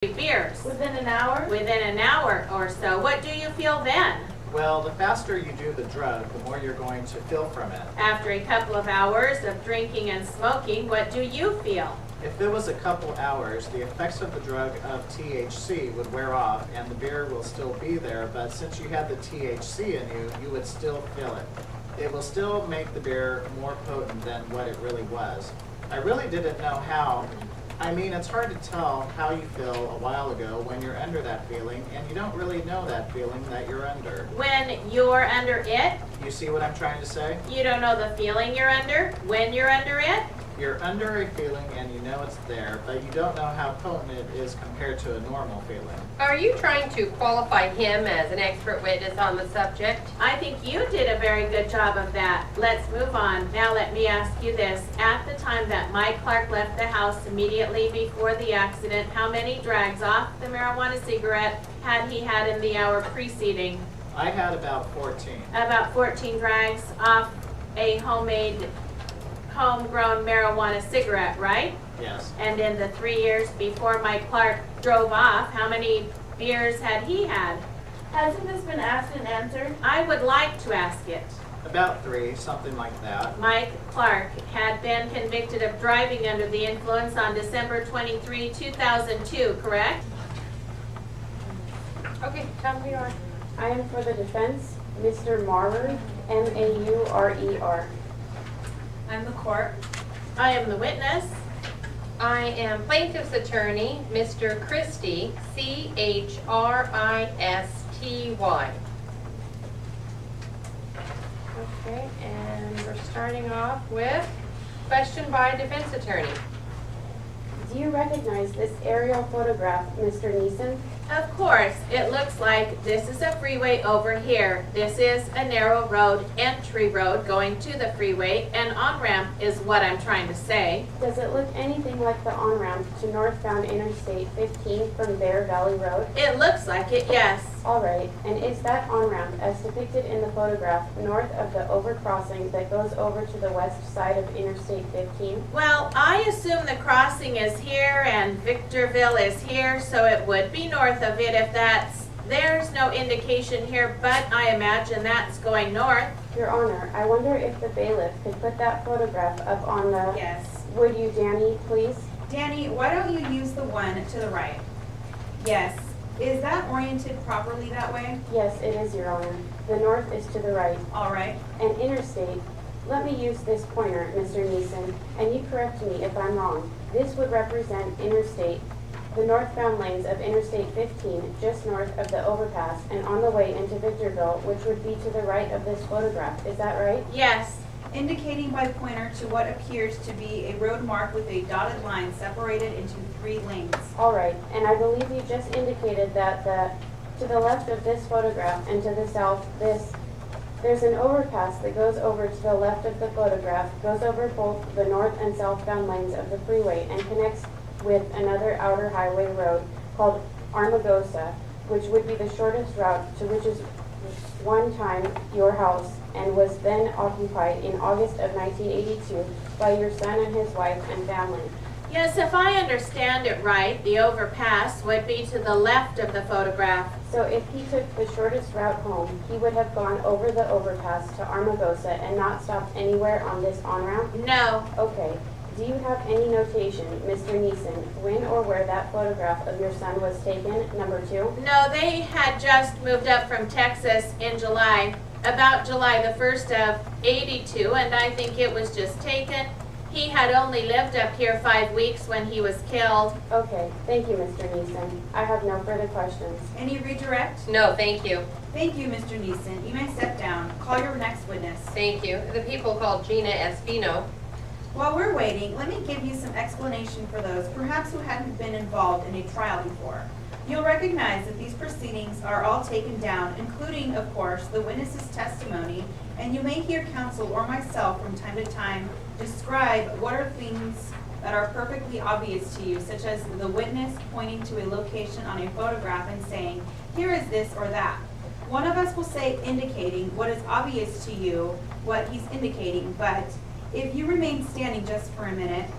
beers? Within an hour? Within an hour or so. What do you feel then? Well, the faster you do the drug, the more you're going to feel from it. After a couple of hours of drinking and smoking, what do you feel? If it was a couple hours, the effects of the drug of THC would wear off and the beer will still be there, but since you had the THC in you, you would still feel it. It will still make the beer more potent than what it really was. I really didn't know how. I mean, it's hard to tell how you feel a while ago when you're under that feeling, and you don't really know that feeling that you're under. When you're under it, You see what I'm trying to say? you don't know the feeling you're under. When you're under it, You're under a feeling and you know it's there, but you don't know how potent it is compared to a normal feeling. Are you trying to qualify him as an expert witness on the subject? I think you did a very good job of that. Let's move on. Now let me ask you this. At the time that Mike Clark left the house immediately before the accident, how many drags off the marijuana cigarette had he had in the hour preceding? I had about 14. About 14 drags off a homegrown marijuana cigarette, right? Yes. And in the 3 years before Mike Clark drove off, how many beers had he had? Hasn't this been asked and answered? I would like to ask it. About 3, something like that. Mike Clark had been convicted of driving under the influence on December 23, 2002, correct? Okay, tell me yours. I am for the defense, Mr. Maurer, M-A-U-R-E-R. I'm the court. I am the witness. I am plaintiff's attorney, Mr. Christie, C-H-R-I-S-T-Y. Okay, and we're starting off with question by defense attorney. Do you recognize this aerial photograph, Mr. Neeson? Of course, it looks like this is a freeway over here. This is a narrow road, entry road going to the freeway. An on-ramp is what I'm trying to say. Does it look anything like the on-ramp to northbound Interstate 15 from Bear Valley Road? It looks like it, yes. All right, and is that on-ramp, as depicted in the photograph, north of the overcrossing that goes over to the west side of Interstate 15? Well, I assume the crossing is here and Victorville is here, so it would be north of it if there's no indication here, but I imagine that's going north. Your Honor, I wonder if the bailiff could put that photograph up on the... Yes. Would you, Danny, please? Danny, why don't you use the one to the right? Yes. Is that oriented properly that way? Yes, it is, Your Honor. The north is to the right. All right. And interstate, let me use this pointer, Mr. Neeson, and you correct me if I'm wrong. This would represent interstate, the northbound lanes of Interstate 15, just north of the overpass and on the way into Victorville, which would be to the right of this photograph. Is that right? Yes. Indicating by pointer to what appears to be a road mark with a dotted line separated into 3 lanes. All right, and I believe you just indicated that to the left of this photograph and to the south, there's an overpass that goes over to the left of the photograph, goes over both the north and southbound lanes of the freeway and connects with another outer highway road called Armagosa, which would be the shortest route to which is one time your house and was then occupied in August of 1982 by your son and his wife and family. Yes, if I understand it right, the overpass would be to the left of the photograph. So if he took the shortest route home, he would have gone over the overpass to Armagosa and not stopped anywhere on this on-ramp? No. Okay. Do you have any notation, Mr. Neeson, when or where that photograph of your son was taken, number 2? No, they had just moved up from Texas in July, about July the 1st of 82, and I think it was just taken. He had only lived up here 5 weeks when he was killed. Okay. Thank you, Mr. Neeson. I have no further questions. Any redirect? No, thank you. Thank you, Mr. Neeson. You may step down. Call your next witness. Thank you. The people called Gina Espino. While we're waiting, let me give you some explanation for those perhaps who hadn't been involved in a trial before. You'll recognize that these proceedings are all taken down, including, of course, the witness's testimony, and you may hear counsel or myself from time to time describe what are things that are perfectly obvious to you, such as the witness pointing to a location on a photograph and saying, here is this or that. One of us will say indicating what is obvious to you, what he's indicating, but if you remain standing just for a minute,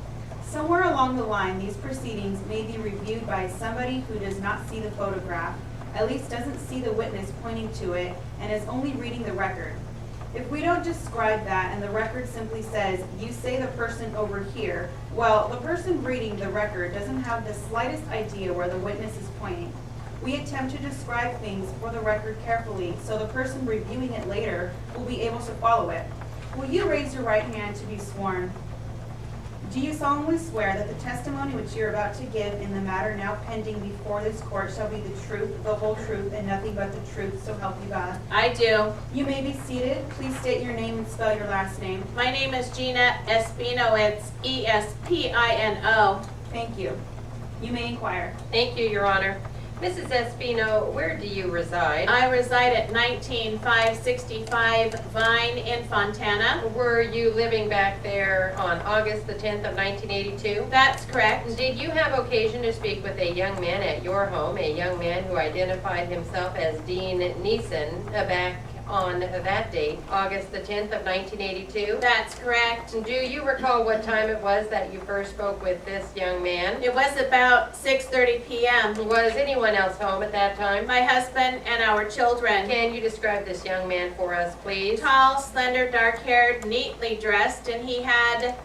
Somewhere along the line, these proceedings may be reviewed by somebody who does not see the photograph, at least doesn't see the witness pointing to it, and is only reading the record. If we don't describe that and the record simply says, you say the person over here, well, the person reading the record doesn't have the slightest idea where the witness is pointing. We attempt to describe things for the record carefully so the person reviewing it later will be able to follow it. Will you raise your right hand to be sworn? Do you solemnly swear that the testimony which you're about to give in the matter now pending before this court shall be the truth, the whole truth, and nothing but the truth, so help you God? I do. You may be seated. Please state your name and spell your last name. My name is Gina Espino. It's Espino. Thank you. You may inquire. Thank you, Your Honor. Mrs. Espino, where do you reside? I reside at 19565 Vine in Fontana. Were you living back there on August the 10th of 1982? That's correct. Did you have occasion to speak with a young man at your home, a young man who identified himself as Dean Neeson, back on that date, August the 10th of 1982? That's correct. Do you recall what time it was that you first spoke with this young man? It was about 6:30 p.m. Was anyone else home at that time? My husband and our children. Can you describe this young man for us, please? Tall, slender, dark-haired, neatly dressed, and he had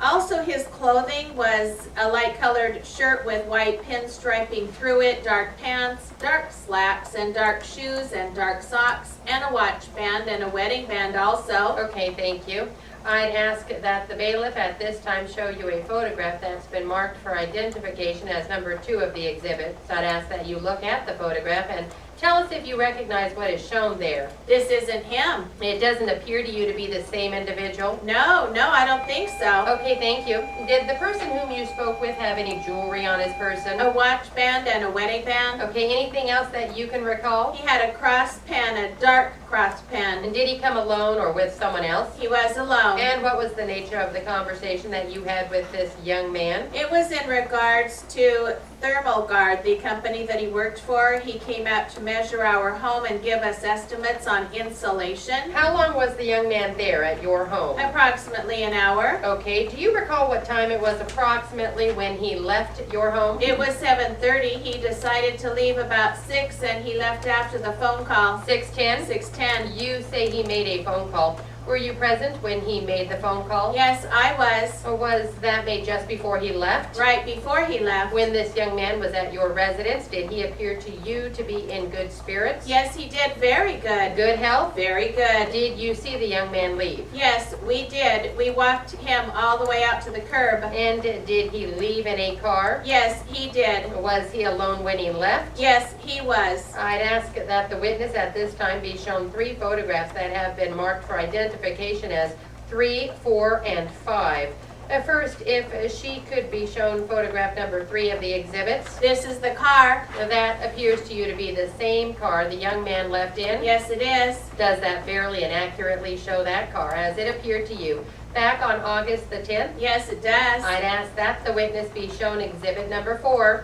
also his clothing was a light-colored shirt with white pinstriping through it, dark pants, dark slacks, and dark shoes, and dark socks, and a watch band and a wedding band also. Okay, thank you. I'd ask that the bailiff at this time show you a photograph that's been marked for identification as number 2 of the exhibit. So I'd ask that you look at the photograph and tell us if you recognize what is shown there. This isn't him. It doesn't appear to you to be the same individual. No, I don't think so. Okay, thank you. Did the person whom you spoke with have any jewelry on his person? A watch band and a wedding band. Okay, anything else that you can recall? He had a cross pen, a dark cross pen. And did he come alone or with someone else? He was alone. And what was the nature of the conversation that you had with this young man? It was in regards to Thermal Guard, the company that he worked for. He came out to measure our home and give us estimates on insulation. How long was the young man there at your home? Approximately an hour. Okay, do you recall what time it was approximately when he left your home? It was 7:30. He decided to leave about 6 and he left after the phone call. 6:10? 6:10. You say he made a phone call. Were you present when he made the phone call? Yes, I was. Or was that made just before he left? Right before he left. When this young man was at your residence, did he appear to you to be in good spirits? Yes, he did. Very good. Good health? Very good. Did you see the young man leave? Yes, we did. We walked him all the way out to the curb. And did he leave in a car? Yes, he did. Was he alone when he left? Yes, he was. I'd ask that the witness at this time be shown 3 photographs that have been marked for identification as 3, 4, and 5. First, if she could be shown photograph number 3 of the exhibits. This is the car. That appears to you to be the same car the young man left in. Yes, it is. Does that fairly and accurately show that car as it appeared to you back on August the 10th? Yes, it does. I'd ask that the witness be shown exhibit number 4.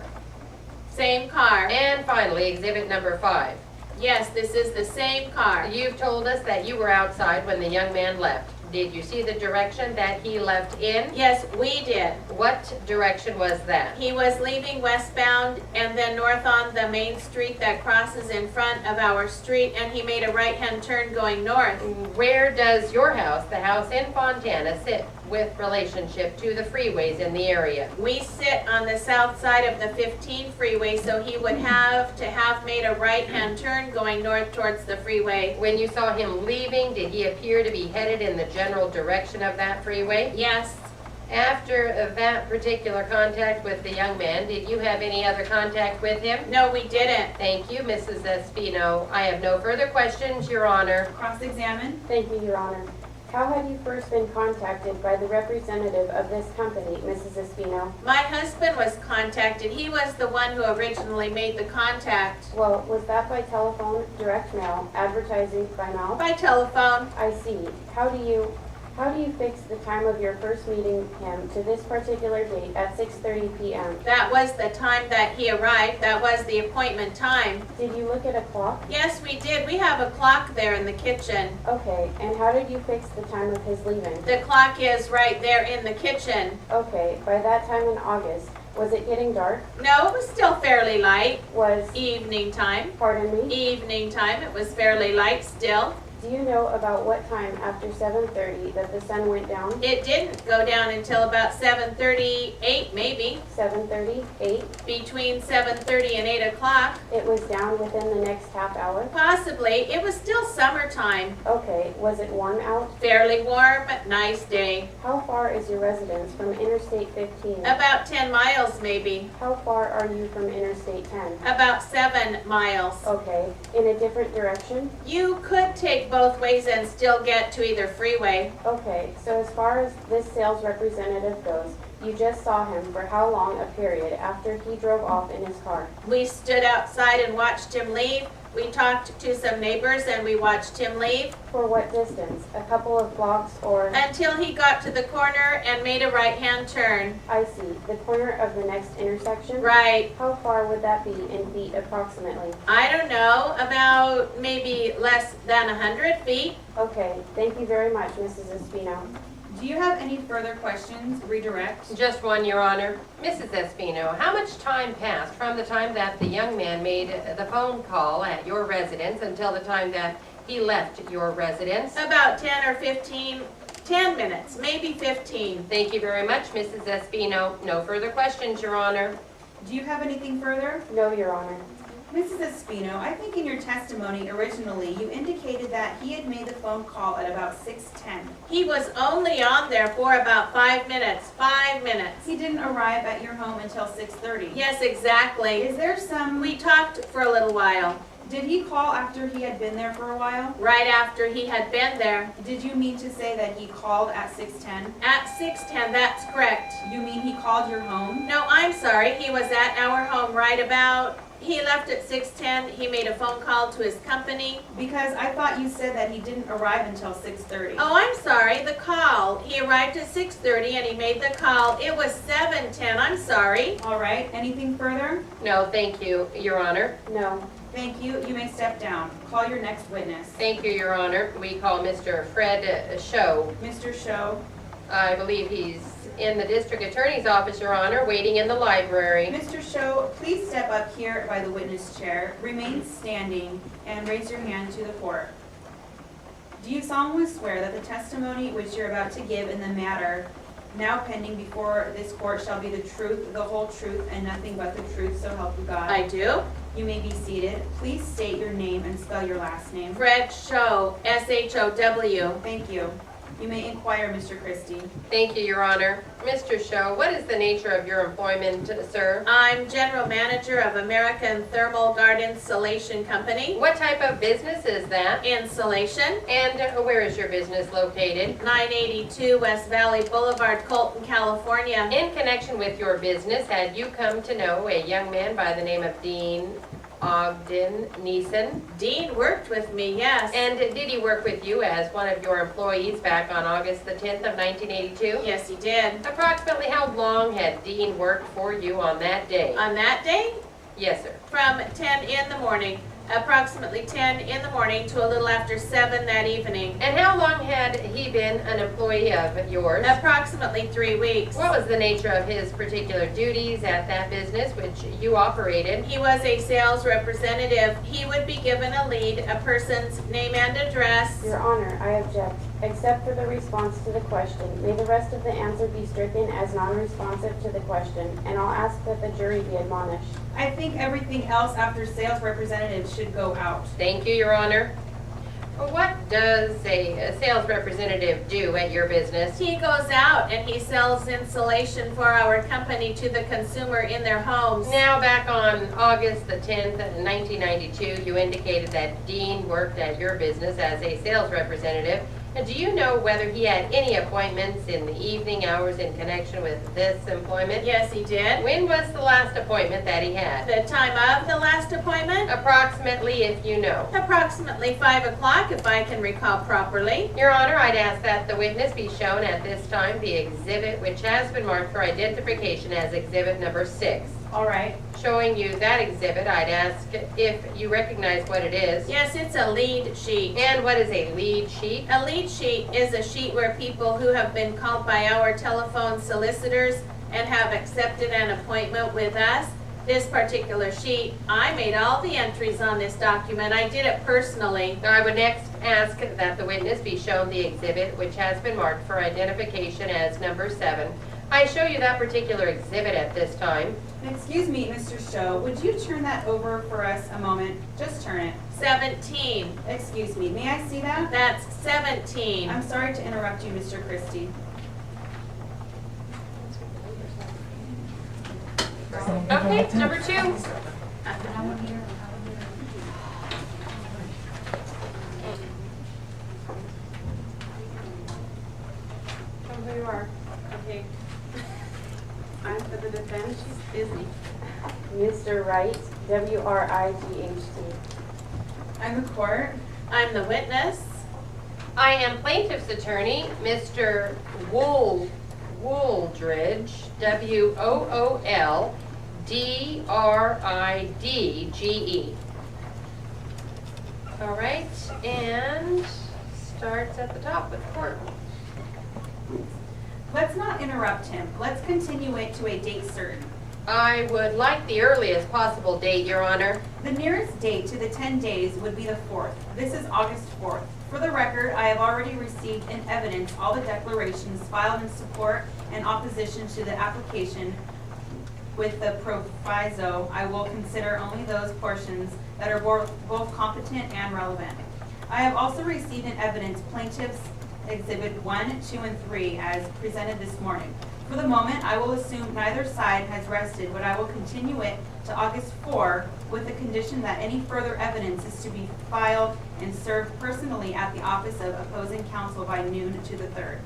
Same car. And finally, exhibit number 5. Yes, this is the same car. You've told us that you were outside when the young man left. Did you see the direction that he left in? Yes, we did. What direction was that? He was leaving westbound and then north on the main street that crosses in front of our street, and he made a right-hand turn going north. Where does your house, the house in Fontana, sit with relationship to the freeways in the area? We sit on the south side of the 15 freeway, so he would have to have made a right-hand turn going north towards the freeway. When you saw him leaving, did he appear to be headed in the general direction of that freeway? Yes. After that particular contact with the young man, did you have any other contact with him? No, we didn't. Thank you, Mrs. Espino. I have no further questions, Your Honor. Cross-examine. Thank you, Your Honor. How had you first been contacted by the representative of this company, Mrs. Espino? My husband was contacted. He was the one who originally made the contact. Well, was that by telephone, direct mail, advertising by mouth? By telephone. I see. How do you How do you fix the time of your first meeting him to this particular date at 6:30 p.m.? That was the time that he arrived. That was the appointment time. Did you look at a clock? Yes, we did. We have a clock there in the kitchen. Okay, and how did you fix the time of his leaving? The clock is right there in the kitchen. Okay, by that time in August, was it getting dark? No, it was still fairly light. Was, Evening time. pardon me? Evening time. It was fairly light still. Do you know about what time after 7:30 that the sun went down? It didn't go down until about 7:38, maybe. 7:30, 8? Between 7:30 and 8 o'clock. It was down within the next half hour? Possibly. It was still summertime. Okay, was it warm out? Fairly warm, nice day. How far is your residence from Interstate 15? About 10 miles maybe. How far are you from Interstate 10? About 7 miles. Okay, in a different direction? You could take both ways and still get to either freeway. Okay, so as far as this sales representative goes, you just saw him for how long a period after he drove off in his car? We stood outside and watched him leave. We talked to some neighbors and we watched him leave For what distance? A couple of blocks or? until he got to the corner and made a right-hand turn. I see, the corner of the next intersection? Right. How far would that be in feet approximately? I don't know, about maybe less than 100 feet. Okay, thank you very much, Mrs. Espino. Do you have any further questions? Redirect. Just one, Your Honor. Mrs. Espino, how much time passed from the time that the young man made the phone call at your residence until the time that he left your residence? About 10 or 15, 10 minutes, maybe 15. Thank you very much, Mrs. Espino. No further questions, Your Honor. Do you have anything further? No, Your Honor. Mrs. Espino, I think in your testimony originally, you indicated that he had made the phone call at about 6:10. He was only on there for about 5 minutes, 5 minutes. He didn't arrive at your home until 6:30. Yes, exactly. Is there some, We talked for a little while, did he call after he had been there for a while? right after he had been there. Did you mean to say that he called at 6:10? At 6:10, that's correct. You mean he called your home? No, I'm sorry, he was at our home right about, he left at 6:10, he made a phone call to his company. Because I thought you said that he didn't arrive until 6:30. Oh, I'm sorry, the call. He arrived at 6:30 and he made the call. It was 7:10, I'm sorry. All right, anything further? No, thank you, Your Honor. No. Thank you. You may step down. Call your next witness. Thank you, Your Honor. We call Mr. Fred Show. Mr. Show. I believe he's in the district attorney's office, Your Honor, waiting in the library. Mr. Show, please step up here by the witness chair, remain standing, and raise your hand to the court. Do you solemnly swear that the testimony which you're about to give in the matter now pending before this court shall be the truth, the whole truth, and nothing but the truth, so help you God? I do. You may be seated. Please state your name and spell your last name. Fred Show, S-H-O-W. Thank you. You may inquire, Mr. Christie. Thank you, Your Honor. Mr. Show, what is the nature of your employment, sir? I'm general manager of American Thermal Guard Insulation Company. What type of business is that? Insulation, And where is your business located? 982 West Valley Boulevard, Colton, California. In connection with your business, had you come to know a young man by the name of Dean Ogden Neeson? Dean worked with me, yes. And did he work with you as one of your employees back on August the 10th of 1982? Yes, he did. Approximately how long had Dean worked for you on that day? On that day, Yes, sir. from 10 in the morning, approximately 10 in the morning to a little after 7 that evening. And how long had he been an employee of yours? Approximately 3 weeks. What was the nature of his particular duties at that business which you operated? He was a sales representative. He would be given a lead, a person's name and address. Your Honor, I object. Except for the response to the question, may the rest of the answer be stricken as non-responsive to the question, and I'll ask that the jury be admonished. I think everything else after sales representative should go out. Thank you, Your Honor. What does a sales representative do at your business? He goes out and he sells insulation for our company to the consumer in their homes. Now, back on August the 10th, 1992, you indicated that Dean worked at your business as a sales representative. Do you know whether he had any appointments in the evening hours in connection with this employment? Yes, he did. When was the last appointment that he had? The time of the last appointment? Approximately, if you know. Approximately 5 o'clock, if I can recall properly. Your Honor, I'd ask that the witness be shown at this time the exhibit which has been marked for identification as exhibit number 6. All right. Showing you that exhibit, I'd ask if you recognize what it is. Yes, it's a lead sheet. And what is a lead sheet? A lead sheet is a sheet where people who have been called by our telephone solicitors and have accepted an appointment with us. This particular sheet, I made all the entries on this document. I did it personally. I would next ask that the witness be shown the exhibit which has been marked for identification as number 7. I show you that particular exhibit at this time. Excuse me, Mr. Show, would you turn that over for us a moment? Just turn it. 17. Excuse me, may I see that? That's 17. I'm sorry to interrupt you, Mr. Christie. Okay, number 2. Tell me who you are. Okay. I'm for the defense. She's busy. Mr. Wright, W-R-I-G-H-T. I'm the court. I'm the witness. I am plaintiff's attorney, Mr. Wooldridge, W-O-O-L-D-R-I-D-G-E. All right, and starts at the top with court. Let's not interrupt him. Let's continue it to a date certain. I would like the earliest possible date, Your Honor. The nearest date to the 10 days would be the 4th. This is August 4th. For the record, I have already received in evidence all the declarations filed in support and opposition to the application. With the proviso, I will consider only those portions that are both competent and relevant. I have also received in evidence plaintiffs' Exhibit 1, 2, and 3 as presented this morning. For the moment, I will assume neither side has rested, but I will continue it to August 4 with the condition that any further evidence is to be filed and served personally at the office of opposing counsel by noon to the 3rd.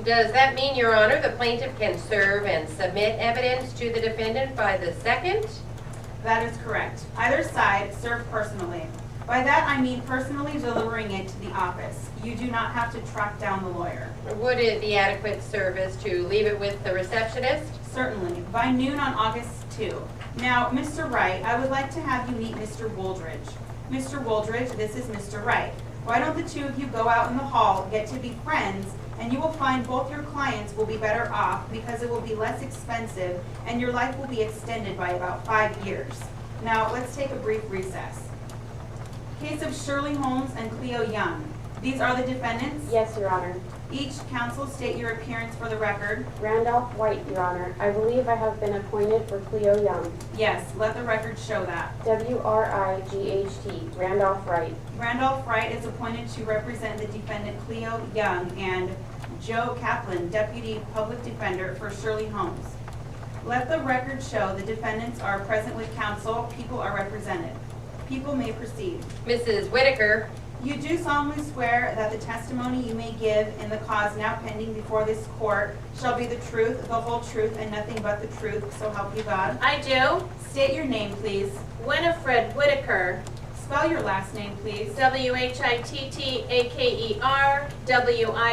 Does that mean, Your Honor, the plaintiff can serve and submit evidence to the defendant by the 2nd? That is correct. Either side serve personally. By that I mean personally delivering it to the office. You do not have to track down the lawyer. Would it be adequate service to leave it with the receptionist? Certainly, by noon on August 2. Now, Mr. Wright, I would like to have you meet Mr. Wooldridge. Mr. Wooldridge, this is Mr. Wright. Why don't the two of you go out in the hall, get to be friends, and you will find both your clients will be better off because it will be less expensive and your life will be extended by about 5 years. Now, let's take a brief recess. Case of Shirley Holmes and Cleo Young. These are the defendants. Yes, Your Honor. Each counsel state your appearance for the record. Randolph White, Your Honor. I believe I have been appointed for Cleo Young. Yes, let the record show that. W-R-I-G-H-T. Randolph Wright. Randolph Wright is appointed to represent the defendant Cleo Young and Joe Kaplan, Deputy Public Defender for Shirley Holmes. Let the record show the defendants are present with counsel. People are represented. People may proceed. Mrs. Whitaker, You do solemnly swear that the testimony you may give in the cause now pending before this court shall be the truth, the whole truth, and nothing but the truth, so help you God? I do. State your name, please. Winifred Whitaker. Spell your last name, please. W-H-I-T-T-A-K-E-R W-I-N-I-F-R-E-D.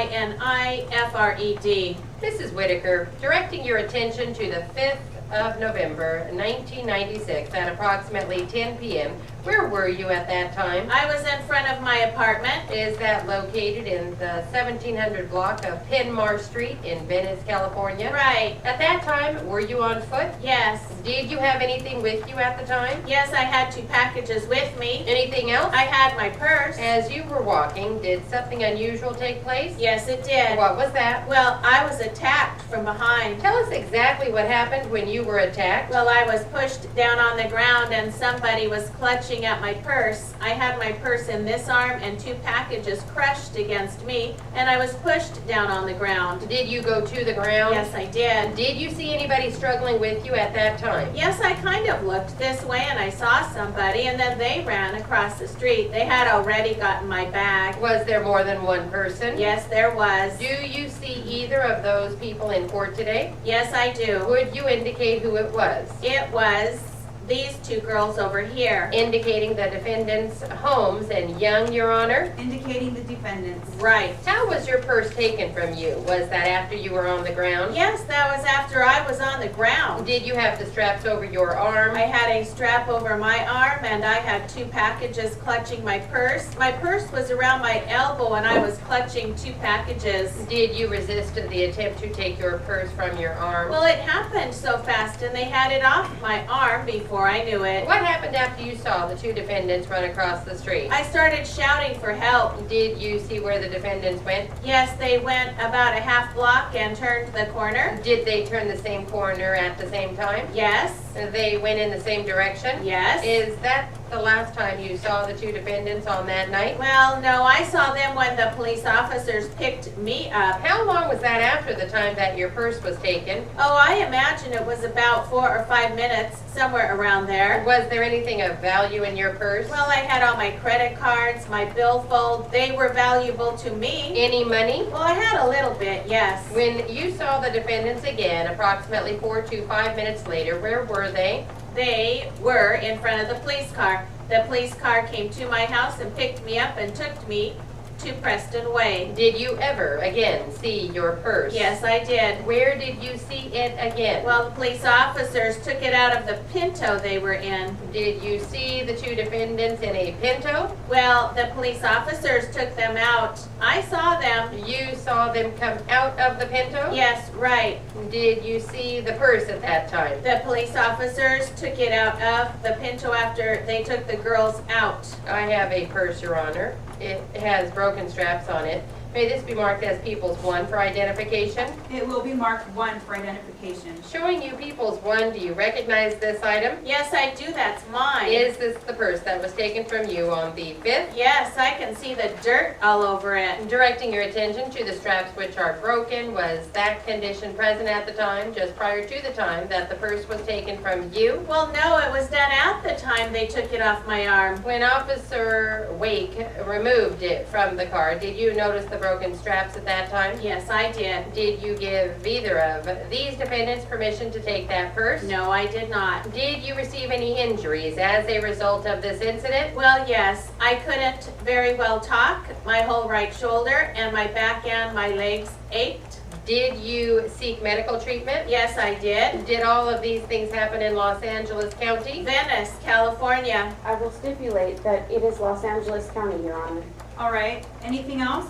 Mrs. Whitaker, directing your attention to the 5th of November, 1996, at approximately 10 p.m. Where were you at that time? I was in front of my apartment. Is that located in the 1700 block of Penmar Street in Venice, California? Right. At that time, were you on foot? Yes. Did you have anything with you at the time? Yes, I had 2 packages with me. Anything else? I had my purse. As you were walking, did something unusual take place? Yes, it did. What was that? Well, I was attacked from behind. Tell us exactly what happened when you you were attacked? Well, I was pushed down on the ground and somebody was clutching at my purse. I had my purse in this arm and 2 packages crushed against me, and I was pushed down on the ground. Did you go to the ground? Yes, I did. Did you see anybody struggling with you at that time? Yes, I kind of looked this way and I saw somebody, and then they ran across the street. They had already gotten my bag. Was there more than one person? Yes, there was. Do you see either of those people in court today? Yes, I do. Would you indicate who it was? It was these 2 girls over here. Indicating the defendants Holmes and Young, Your Honor? Indicating the defendants. Right. How was your purse taken from you? Was that after you were on the ground? Yes, that was after I was on the ground. Did you have the straps over your arm? I had a strap over my arm and I had 2 packages clutching my purse. My purse was around my elbow and I was clutching 2 packages. Did you resist the attempt to take your purse from your arm? Well, it happened so fast and they had it off my arm before I knew it. What happened after you saw the 2 defendants run across the street? I started shouting for help. Did you see where the defendants went? Yes, they went about a half block and turned the corner. Did they turn the same corner at the same time? Yes, They went in the same direction? yes. Is that the last time you saw the 2 defendants on that night? Well, no, I saw them when the police officers picked me up. How long was that after the time that your purse was taken? Oh, I imagine it was about 4 or 5 minutes, somewhere around there. Was there anything of value in your purse? Well, I had all my credit cards, my billfold. They were valuable to me. Any money? Well, I had a little bit, yes. When you saw the defendants again, approximately 4 to 5 minutes later, where were they? They were in front of the police car. The police car came to my house and picked me up and took me to Preston Way. Did you ever again see your purse? Yes, I did. Where did you see it again? Well, the police officers took it out of the Pinto they were in. Did you see the 2 defendants in a Pinto? Well, the police officers took them out. I saw them. You saw them come out of the Pinto? Yes, right. Did you see the purse at that time? The police officers took it out of the Pinto after they took the girls out. I have a purse, Your Honor. It has broken straps on it. May this be marked as Peoples 1 for identification? It will be marked 1 for identification. Showing you Peoples 1, do you recognize this item? Yes, I do. That's mine. Is this the purse that was taken from you on the 5th? Yes, I can see the dirt all over it. Directing your attention to the straps which are broken, was that condition present at the time, just prior to the time that the purse was taken from you? Well, no, it was done at the time they took it off my arm. When Officer Wake removed it from the car, did you notice the broken straps at that time? Yes, I did. Did you give either of these defendants permission to take that purse? No, I did not. Did you receive any injuries as a result of this incident? Well, yes, I couldn't very well talk. My whole right shoulder and my back and my legs ached. Did you seek medical treatment? Yes, I did. Did all of these things happen in Los Angeles County? Venice, California. I will stipulate that it is Los Angeles County, Your Honor. All right, anything else?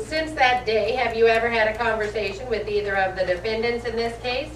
Since that day, have you ever had a conversation with either of the defendants in this case?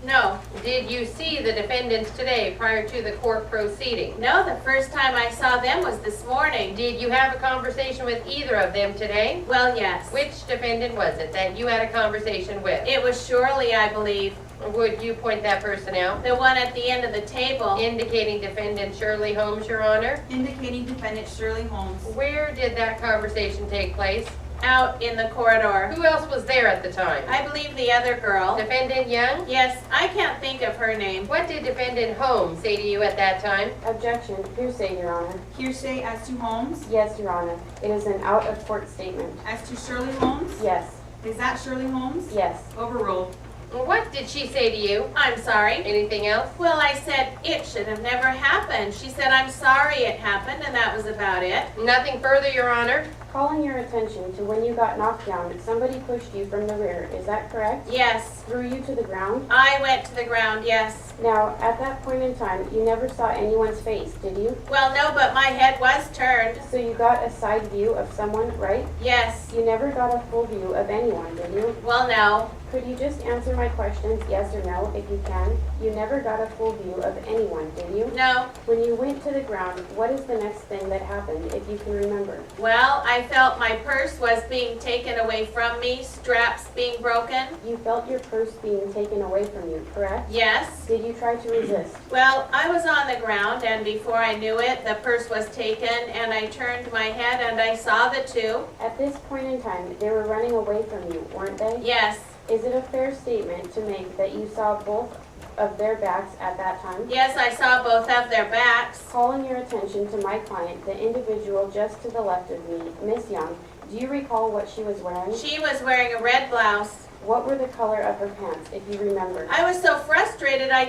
No, Did you see the defendants today prior to the court proceeding? no, the first time I saw them was this morning. Did you have a conversation with either of them today? Well, yes. Which defendant was it that you had a conversation with? It was Shirley, I believe. Would you point that person out? The one at the end of the table. Indicating defendant Shirley Holmes, Your Honor. Indicating defendant Shirley Holmes. Where did that conversation take place? Out in the corridor. Who else was there at the time? I believe the other girl. Defendant Young? Yes, I can't think of her name. What did defendant Holmes say to you at that time? Objection, hearsay, Your Honor. Hearsay as to Holmes. Yes, Your Honor. It is an out-of-court statement. As to Shirley Holmes. Yes, Is that Shirley Holmes? yes. Overruled. What did she say to you? I'm sorry. Anything else? Well, I said it should have never happened. She said, I'm sorry it happened, and that was about it. Nothing further, Your Honor? Calling your attention to when you got knocked down, somebody pushed you from the rear, is that correct? Yes. Threw you to the ground? I went to the ground, yes. Now, at that point in time, you never saw anyone's face, did you? Well, no, but my head was turned. So you got a side view of someone, right? Yes. You never got a full view of anyone, did you? Well, no. Could you just answer my questions, yes or no, if you can? You never got a full view of anyone, did you? No. When you went to the ground, what is the next thing that happened, if you can remember? Well, I felt my purse was being taken away from me, straps being broken. You felt your purse being taken away from you, correct? Yes. Did you try to resist? Well, I was on the ground, and before I knew it, the purse was taken, and I turned my head and I saw the two. At this point in time, they were running away from you, weren't they? Yes. Is it a fair statement to make that you saw both of their backs at that time? Yes, I saw both of their backs. Calling your attention to my client, the individual just to the left of me, Miss Young, do you recall what she was wearing? She was wearing a red blouse. What were the color of her pants, if you remember? I was so frustrated, I